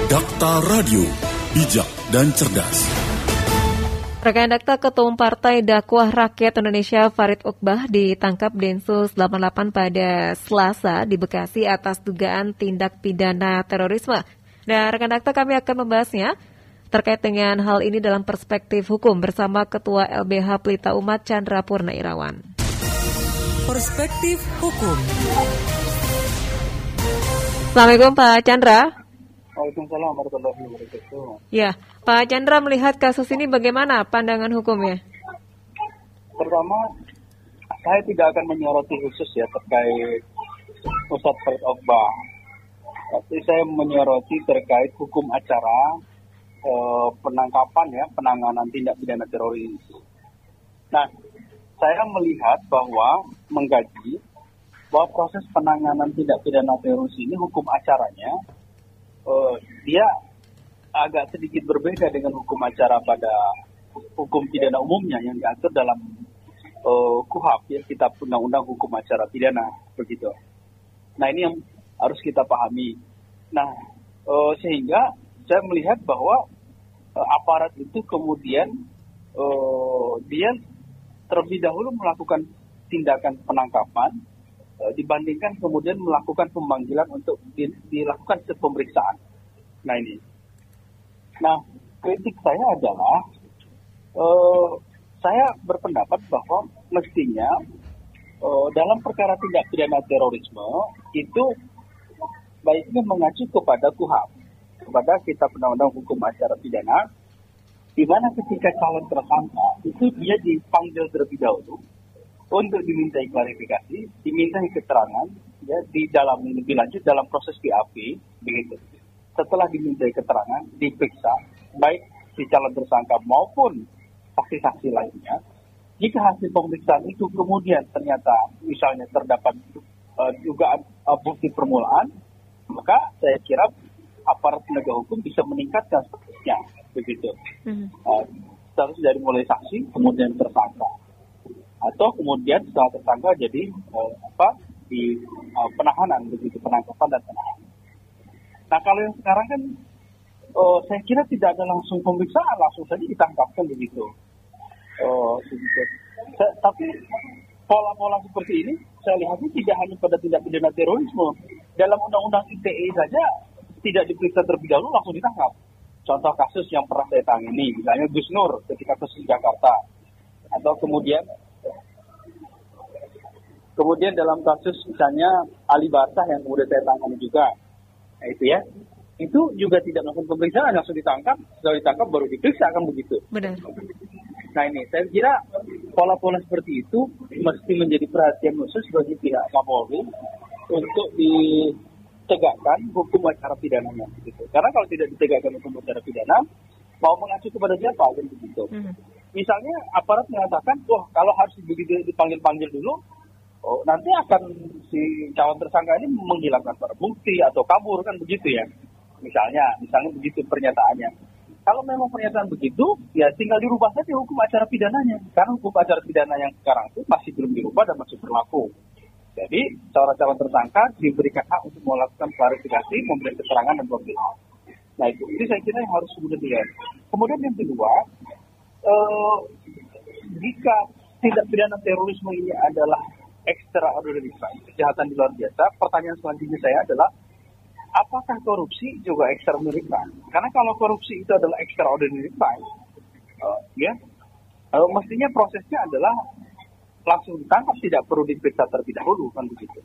Dakta Radio, bijak dan cerdas. Rekan Dakta, Ketua Umum Partai Dakwah Rakyat Indonesia Farid Uqbah ditangkap Densus 88 pada Selasa di Bekasi atas dugaan tindak pidana terorisme. Dan rekan Dakta, kami akan membahasnya terkait dengan hal ini dalam perspektif hukum bersama Ketua LBH Pelita Umat Chandra Purnairawan. Perspektif hukum. Assalamualaikum Pak Chandra. Waalaikumsalam warahmatullahi wabarakatuh. Ya, Pak Chandra melihat kasus ini bagaimana pandangan hukumnya? Pertama, saya tidak akan menyoroti khusus ya terkait Ustadz Farid Uqbah. Tapi saya menyoroti terkait hukum acara penangkapan ya, penanganan tindak pidana teroris. Nah, saya melihat bahwa mengkaji bahwa proses penanganan tindak pidana teroris ini hukum acaranya dia agak sedikit berbeda dengan hukum acara pada hukum pidana umumnya yang diatur dalam KUHP, ya, Kitab Undang-Undang Hukum Acara Pidana, begitu. Nah, ini yang harus kita pahami. Nah, sehingga saya melihat bahwa aparat itu kemudian dia terlebih dahulu melakukan tindakan penangkapan dibandingkan kemudian melakukan pemanggilan untuk dilakukan pemeriksaan. Nah ini. Nah, kritik saya adalah saya berpendapat bahwa mestinya dalam perkara tindak pidana terorisme itu baiknya mengacu kepada KUHP, kepada Kitab Undang-Undang Hukum Acara Pidana, di mana ketika calon tersangka itu dia dipanggil terlebih dahulu untuk dimintai klarifikasi, dimintai keterangan, ya, di dalam lebih lanjut dalam proses BAP, begitu. Setelah dimintai keterangan, diperiksa, baik si calon tersangka maupun saksi-saksi lainnya. Jika hasil pemeriksaan itu kemudian ternyata misalnya terdapat dugaan bukti permulaan, maka saya kira aparat penegak hukum bisa meningkatkan statusnya, begitu. Status dari mulai saksi kemudian tersangka, atau kemudian setelah tersangka jadi penahanan, begitu, penangkapan dan penahanan. Nah, kalau yang sekarang kan saya kira tidak ada langsung pemeriksaan, langsung saja ditangkapkan, begitu. Tapi pola-pola seperti ini saya lihatnya tidak hanya pada tindak pidana terorisme. Dalam Undang-Undang ITE saja tidak diperiksa terlebih dahulu langsung ditangkap. Contoh kasus yang pernah saya tangani, misalnya Gus Nur ketika kasus Jakarta, atau kemudian dalam kasus misalnya Ali Barsah yang kemudian saya tangani juga, nah, itu ya, itu juga tidak melakukan pemeriksaan, langsung ditangkap, setelah ditangkap baru diperiksa, kan begitu. Benar. Nah ini, saya kira pola-pola seperti itu mesti menjadi perhatian khusus bagi pihak Kapolri untuk ditegakkan hukum acara pidananya, gitu. Karena kalau tidak ditegakkan hukum acara pidana, mau mengacu kepada siapa, kan begitu. Misalnya aparat mengatakan, wah kalau harus begitu dipanggil-panggil dulu, nanti akan si calon tersangka ini menghilangkan barang bukti atau kabur, kan begitu ya. Misalnya begitu pernyataannya. Kalau memang pernyataan begitu, ya tinggal dirubah saja hukum acara pidananya. Karena hukum acara pidana yang sekarang itu masih belum dirubah dan masih berlaku. Jadi, calon tersangka diberikan hak untuk melakukan klarifikasi, memberi keterangan dan pembela. Nah, itu saya kira yang harus kemudian dilihat. Kemudian yang kedua, jika tindak pidana terorisme ini adalah extraordinary crime, kejahatan di luar biasa, pertanyaan selanjutnya saya adalah, apakah korupsi juga extraordinary crime? Karena kalau korupsi itu adalah extraordinary crime, mestinya prosesnya adalah langsung ditangkap, tidak perlu diperiksa terlebih dahulu, kan begitu.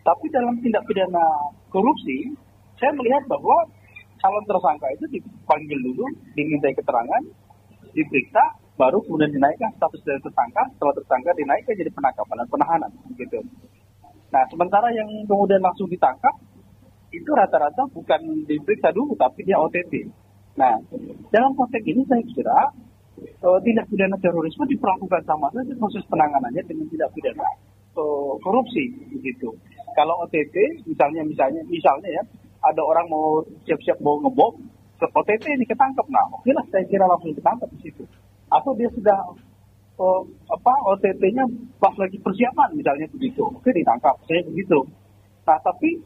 Tapi dalam tindak pidana korupsi, saya melihat bahwa calon tersangka itu dipanggil dulu, dimintai keterangan, diperiksa, baru kemudian dinaikkan status dari tersangka, setelah tersangka dinaikkan jadi penangkapan dan penahanan, begitu. Nah, sementara yang kemudian langsung ditangkap, itu rata-rata bukan diperiksa dulu, tapi dia OTT. Nah, dalam konteks ini saya kira tindak pidana terorisme diperlakukan sama saja proses penanganannya dengan tindak pidana korupsi, begitu. Kalau OTT, misalnya ya, ada orang mau siap-siap mau ngebom, ke OTT ini ketangkep, nah oke lah, saya kira langsung ketangkep di situ. Atau dia sudah OTT-nya pas lagi persiapan, misalnya begitu, oke ditangkap, saya begitu. Nah, tapi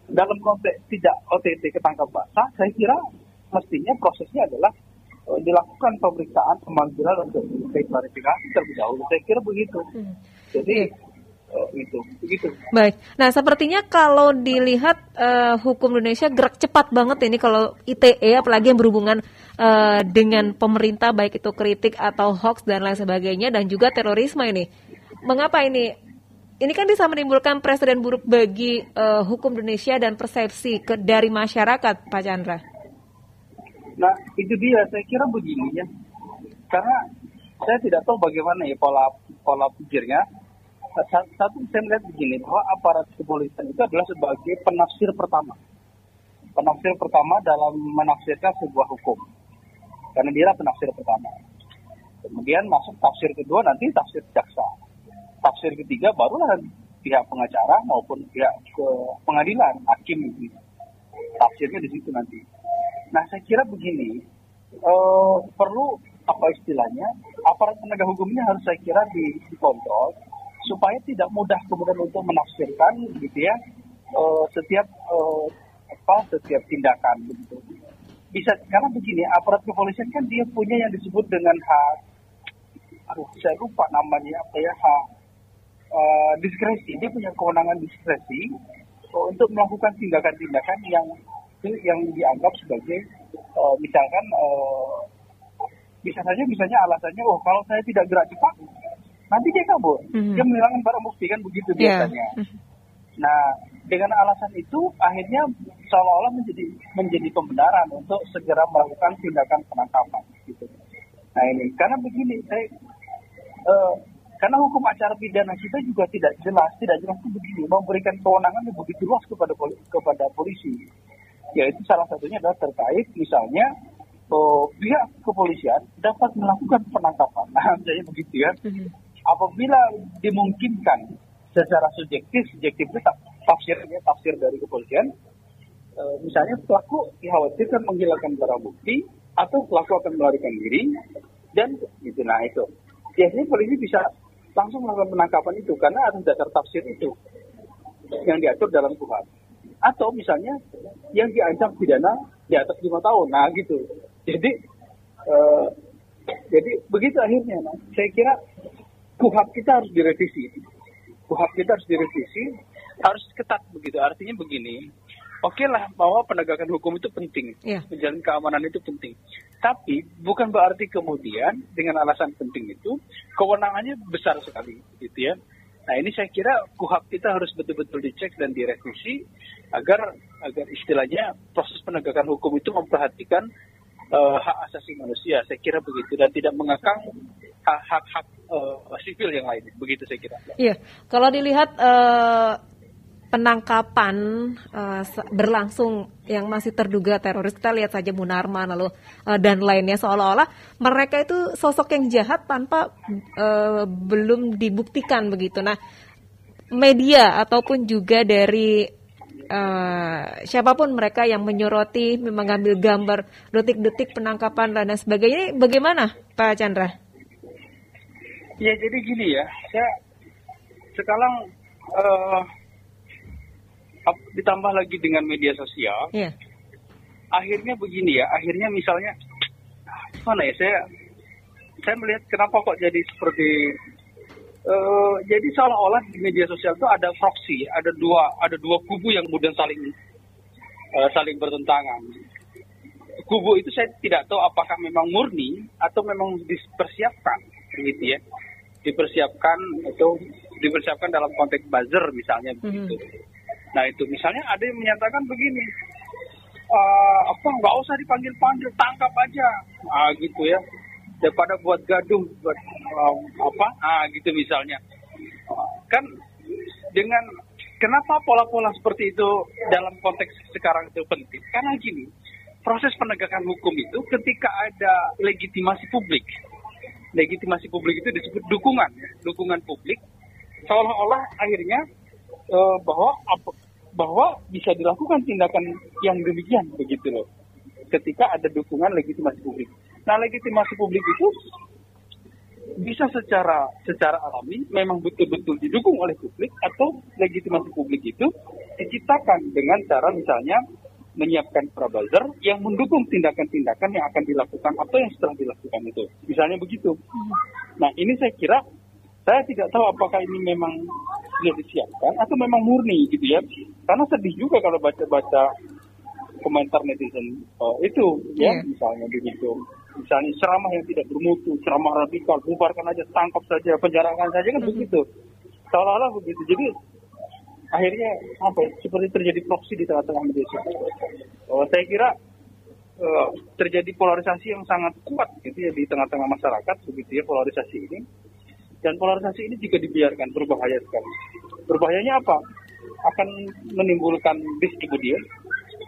dalam konteks tidak OTT ketangkap basah, saya kira mestinya prosesnya adalah dilakukan pemeriksaan pemanggilan untuk klarifikasi terlebih dahulu. Saya kira begitu. Jadi itu begitu. Baik. Nah, sepertinya kalau dilihat hukum Indonesia gerak cepat banget ini kalau ITE, apalagi yang berhubungan dengan pemerintah, baik itu kritik atau hoax dan lain sebagainya, dan juga terorisme ini. Mengapa ini? Ini kan bisa menimbulkan presiden buruk bagi hukum Indonesia dan persepsi dari masyarakat, Pak Chandra. Nah, itu dia. Saya kira begini ya. Karena saya tidak tahu bagaimana ya pola pikirnya. Satu, saya melihat begini, bahwa aparat kepolisian itu adalah sebagai penafsir pertama. Penafsir pertama dalam menafsirkan sebuah hukum. Karena dia adalah penafsir pertama. Kemudian masuk tafsir kedua, nanti tafsir jaksa. Tafsir ketiga barulah pihak pengacara maupun pihak ke pengadilan, hakim gitu. Tafsirnya di situ nanti. Nah, saya kira begini, perlu apa istilahnya, aparat penegak hukumnya harus saya kira dikontrol supaya tidak mudah kemudian untuk menafsirkan gitu ya setiap tindakan begitu. Bisa karena begini, aparat kepolisian kan dia punya yang disebut dengan hak, saya lupa namanya apa ya, hak diskresi. Dia punya kewenangan diskresi untuk melakukan tindakan-tindakan yang dianggap sebagai misalkan bisa saja misalnya alasannya, kalau saya tidak gerak cepat nanti dia kabur, dia menghilangkan barang bukti, kan begitu biasanya. Nah, dengan alasan itu akhirnya seolah-olah menjadi pembenaran untuk segera melakukan tindakan penangkapan gitu. Nah ini karena begini, karena hukum acara pidana kita juga tidak jelas itu begini, memberikan kewenangan yang begitu luas kepada polisi. Yaitu salah satunya adalah terkait misalnya pihak kepolisian dapat melakukan penangkapan. Nah, misalnya begitu ya. Apabila dimungkinkan secara subjektif itu tafsir dari kepolisian, misalnya pelaku dikhawatirkan menghilangkan barang bukti atau pelaku akan melarikan diri dan gitu. Nah itu biasanya polisi bisa langsung melakukan penangkapan itu karena atas dasar tafsir itu yang diatur dalam KUHP. Atau misalnya yang diancam pidana di atas 5 tahun, nah gitu. Jadi begitu akhirnya. Nah, saya kira KUHP kita harus direvisi. Harus ketat begitu. Artinya begini, oke lah bahwa penegakan hukum itu penting, menjalin keamanan itu penting. Tapi bukan berarti kemudian dengan alasan penting itu kewenangannya besar sekali, gitu ya. Nah ini saya kira KUHP kita harus betul-betul dicek dan direvisi agar istilahnya proses penegakan hukum itu memperhatikan hak asasi manusia. Saya kira begitu dan tidak mengekang hak-hak sipil yang lain. Begitu saya kira. Iya, kalau dilihat penangkapan berlangsung yang masih terduga teroris, kita lihat saja Munarman lalu dan lainnya, seolah-olah mereka itu sosok yang jahat tanpa belum dibuktikan begitu. Nah, media ataupun juga dari siapapun mereka yang menyoroti, mengambil gambar detik-detik penangkapan dan sebagainya, bagaimana Pak Chandra? Ya jadi gini ya, saya sekarang ditambah lagi dengan media sosial, akhirnya begini ya, akhirnya misalnya mana ya, saya melihat kenapa kok jadi seperti jadi seolah-olah di media sosial itu ada proksi, ada dua kubu yang kemudian saling bertentangan. Kubu itu saya tidak tahu apakah memang murni atau memang dipersiapkan, gitu ya, dipersiapkan dalam konteks buzzer misalnya begitu. Nah itu misalnya ada yang menyatakan begini, nggak usah dipanggil-panggil, tangkap aja, gitu ya, daripada buat gaduh, buat gitu misalnya. Kan dengan kenapa pola-pola seperti itu dalam konteks sekarang itu penting? Karena gini, proses penegakan hukum itu ketika ada legitimasi publik itu disebut dukungan publik, seolah-olah akhirnya bahwa bisa dilakukan tindakan yang demikian begitu loh, ketika ada dukungan legitimasi publik. Nah, legitimasi publik itu bisa secara alami memang betul-betul didukung oleh publik, atau legitimasi publik itu diciptakan dengan cara misalnya menyiapkan pra-buzzer yang mendukung tindakan-tindakan yang akan dilakukan atau yang setelah dilakukan itu. Misalnya begitu. Nah, ini saya kira, saya tidak tahu apakah ini memang sudah disiapkan atau memang murni gitu ya. Karena sedih juga kalau baca-baca komentar netizen itu ya, misalnya begitu. Misalnya ceramah yang tidak bermutu, ceramah radikal, bubarkan aja, tangkap saja, penjarakan saja, kan begitu. Seolah-olah begitu. Jadi akhirnya seperti terjadi proksi di tengah-tengah media sosial. Saya kira terjadi polarisasi yang sangat kuat gitu ya di tengah-tengah masyarakat, begitu ya, polarisasi ini. Dan polarisasi ini jika dibiarkan berbahaya sekali. Berbahayanya apa? Akan menimbulkan distribusi,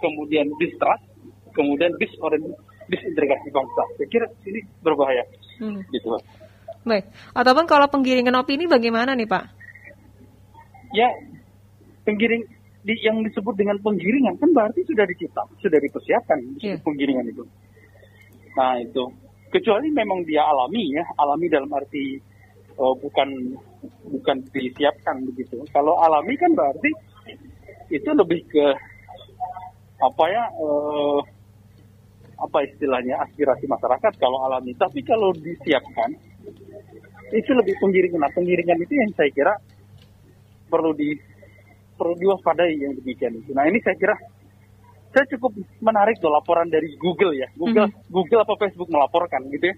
kemudian distrust, kemudian disintegrasi bangsa. Saya kira ini berbahaya. Gitu. Baik. Ataupun kalau penggiringan opini bagaimana nih Pak? Ya, yang disebut dengan penggiringan kan berarti sudah dicipta, sudah dipersiapkan penggiringan itu. Nah itu, kecuali memang dia alami ya, alami dalam arti bukan disiapkan begitu. Kalau alami kan berarti itu lebih ke apa istilahnya, aspirasi masyarakat kalau alami. Tapi kalau disiapkan itu lebih penggiringan. Nah, penggiringan itu yang saya kira perlu diwaspadai yang demikian itu. Nah, ini saya kira saya cukup menarik tuh laporan dari Google ya. Google apa Facebook melaporkan gitu ya.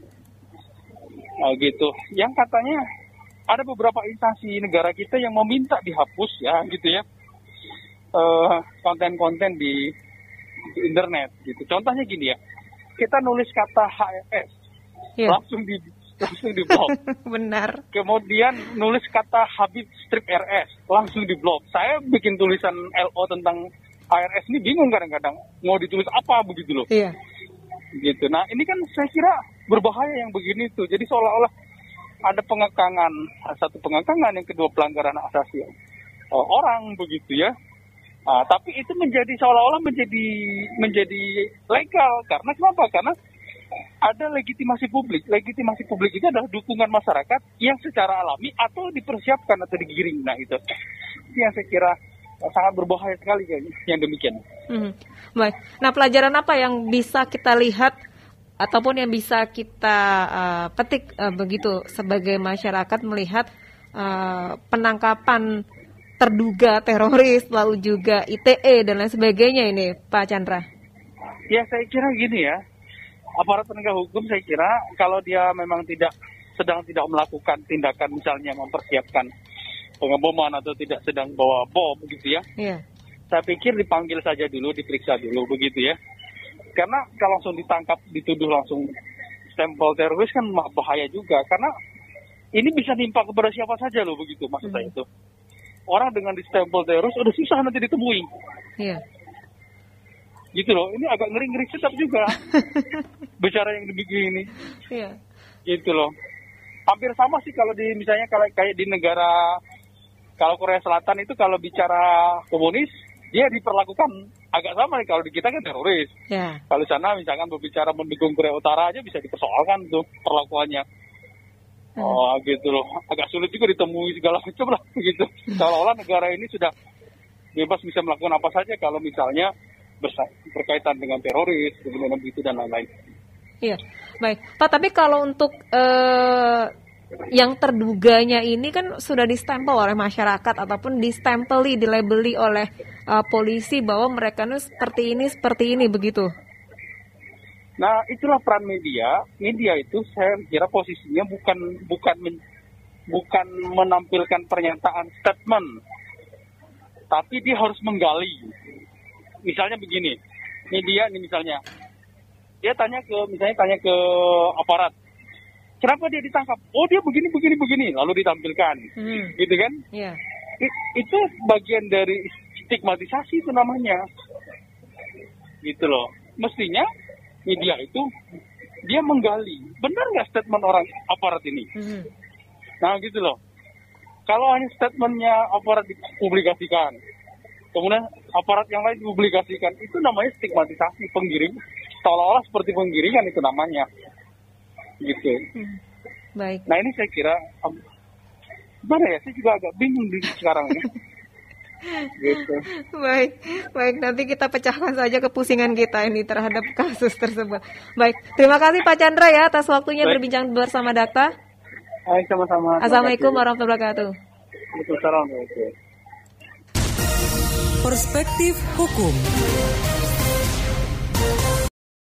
Nah, gitu. Yang katanya ada beberapa instansi negara kita yang meminta dihapus ya gitu ya. Konten-konten di internet gitu. Contohnya gini ya. Kita nulis kata HRS langsung di blok. Benar. Kemudian nulis kata Habib strip RS langsung di blok. Saya bikin tulisan LO tentang HRS ini bingung kadang-kadang mau ditulis apa begitu loh. Iya. Gitu. Nah, ini kan saya kira berbahaya yang begini tuh. Jadi seolah-olah ada satu pengekangan, yang kedua pelanggaran asasi orang begitu ya. Nah, tapi itu seolah-olah menjadi legal. Karena kenapa? Karena ada legitimasi publik. Legitimasi publik itu adalah dukungan masyarakat yang secara alami atau dipersiapkan atau digiring. Nah itu yang saya kira sangat berbahaya sekali yang demikian. Baik. Nah, pelajaran apa yang bisa kita lihat ataupun yang bisa kita petik begitu sebagai masyarakat melihat penangkapan terduga teroris, lalu juga ITE dan lain sebagainya ini, Pak Chandra? Ya, saya kira gini ya, aparat penegak hukum saya kira kalau dia memang sedang tidak melakukan tindakan misalnya mempersiapkan pengeboman atau tidak sedang bawa bom begitu ya. Iya. Saya pikir dipanggil saja dulu, diperiksa dulu begitu ya. Karena kalau langsung ditangkap, dituduh langsung stempel teroris kan bahaya juga. Karena ini bisa nimpa kepada siapa saja loh begitu maksud saya itu. Orang dengan di stempel teroris udah susah nanti ditemui. Iya. Gitu loh, ini agak ngeri-ngeri sedap juga. Bicara yang demikian ini. Iya. Gitu loh. Hampir sama sih kalau misalnya kayak di negara, kalau Korea Selatan itu kalau bicara komunis, dia diperlakukan agak sama nih, kalau di kita kan teroris. Yeah. Kalau sana misalkan berbicara mendukung Korea Utara aja bisa dipersoalkan tuh perlakuannya. Oh gitu loh, agak sulit juga ditemui segala macam lah gitu. Seolah-olah negara ini sudah bebas bisa melakukan apa saja kalau misalnya berkaitan dengan teroris, kemudian begitu dan lain-lain. Iya, baik Pak. Tapi kalau untuk yang terduganya ini kan sudah distempel oleh masyarakat ataupun dilabeli oleh polisi bahwa mereka itu seperti ini begitu. Nah, itulah peran media. Media itu saya kira posisinya bukan menampilkan pernyataan statement, tapi dia harus menggali. Misalnya begini, media ini misalnya, dia tanya ke aparat, kenapa dia ditangkap? Oh, dia begini, lalu ditampilkan, gitu kan? Yeah. Itu bagian dari stigmatisasi itu namanya, gitu loh. Mestinya media itu dia menggali, benar nggak statement orang aparat ini? Nah gitu loh. Kalau hanya statementnya aparat dipublikasikan, kemudian aparat yang lain dipublikasikan, itu namanya stigmatisasi, penggiring, seolah-olah seperti penggiringan itu namanya, gitu. Baik. Nah ini saya kira, gimana ya, saya juga agak bingung sekarang ini. Gitu. Baik, nanti kita pecahkan saja kepusingan kita ini terhadap kasus tersebut. Baik, terima kasih Pak Chandra ya atas waktunya berbincang bersama Dakta. Hai, sama-sama. Assalamualaikum warahmatullahi wabarakatuh. Waalaikumsalam. Perspektif Hukum.